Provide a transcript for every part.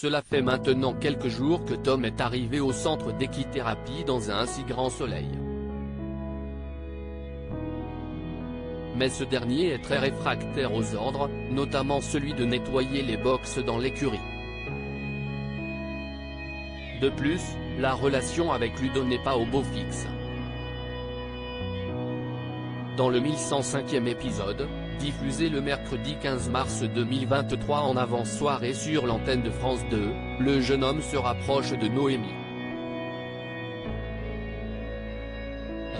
Cela fait maintenant quelques jours que Tom est arrivé au centre d'équithérapie dans un si grand soleil. Mais ce dernier est très réfractaire aux ordres, notamment celui de nettoyer les box dans l'écurie. De plus, la relation avec Ludo n'est pas au beau fixe. Dans le 1105e épisode, diffusé le mercredi 15 mars 2023 en avant-soirée sur l'antenne de France 2, le jeune homme se rapproche de Noémie.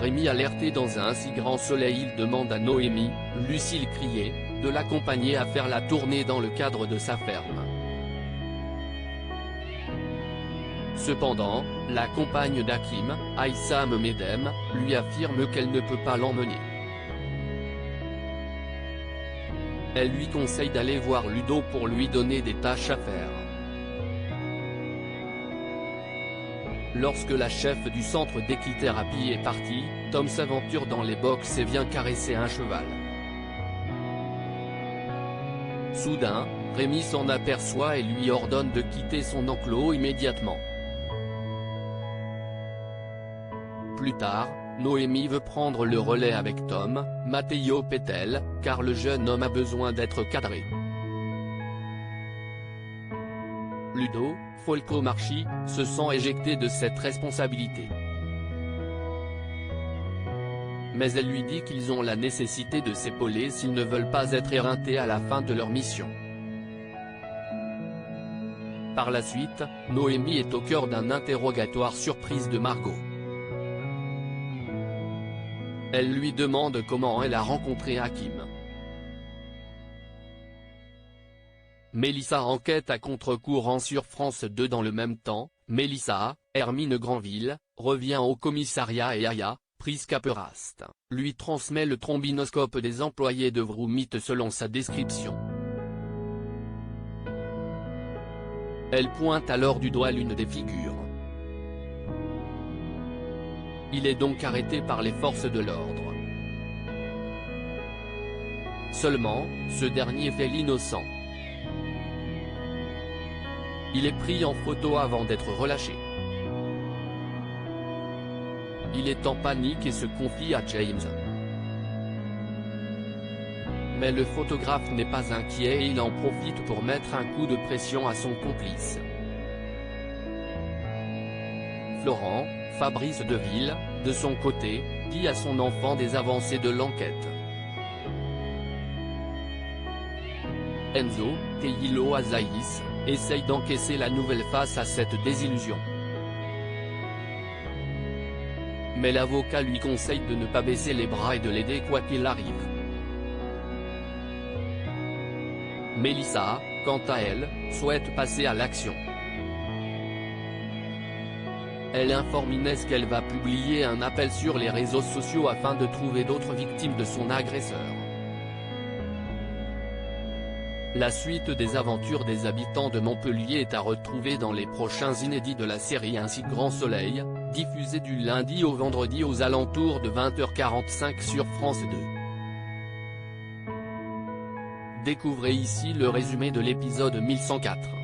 Rémi alerté dans un si grand soleil, il demande à Noémie, Lucille criée, de l'accompagner à faire la tournée dans le cadre de sa ferme. Cependant, la compagne d'Hakim, Aïssam Medem, lui affirme qu'elle ne peut pas l'emmener. Elle lui conseille d'aller voir Ludo pour lui donner des tâches à faire. Lorsque la chef du centre d'équithérapie est partie, Tom s'aventure dans les box et vient caresser un cheval. Soudain, Rémi s'en aperçoit et lui ordonne de quitter son enclos immédiatement. Plus tard, Noémie veut prendre le relais avec Tom, Matteo Pettel, car le jeune homme a besoin d'être cadré. Ludo, Folco Marchi, se sent éjecté de cette responsabilité. Mais elle lui dit qu'ils ont la nécessité de s'épauler s'ils ne veulent pas être éreintés à la fin de leur mission. Par la suite, Noémie est au cœur d'un interrogatoire surprise de Margot. Elle lui demande comment elle a rencontré Hakim. Mélissa enquête à contre-courant sur France 2 dans le même temps. Mélissa, Hermine Granville, revient au commissariat et Aya, prise Caperast, lui transmet le trombinoscope des employés de Vroomit selon sa description. Elle pointe alors du doigt l'une des figures. Il est donc arrêté par les forces de l'ordre. Seulement, ce dernier fait l'innocent. Il est pris en photo avant d'être relâché. Il est en panique et se confie à James. Mais le photographe n'est pas inquiet et il en profite pour mettre un coup de pression à son complice. Florent, Fabrice Deville, de son côté, dit à son enfant des avancées de l'enquête. Enzo, Teilo Azaïs, essaye d'encaisser la nouvelle face à cette désillusion. Mais l'avocat lui conseille de ne pas baisser les bras et de l'aider quoi qu'il arrive. Mélissa, quant à elle, souhaite passer à l'action. Elle informe Inès qu'elle va publier un appel sur les réseaux sociaux afin de trouver d'autres victimes de son agresseur. La suite des aventures des habitants de Montpellier est à retrouver dans les prochains inédits de la série Un si grand soleil, diffusé du lundi au vendredi aux alentours de 20h45 sur France 2. Découvrez ici le résumé de l'épisode 1104.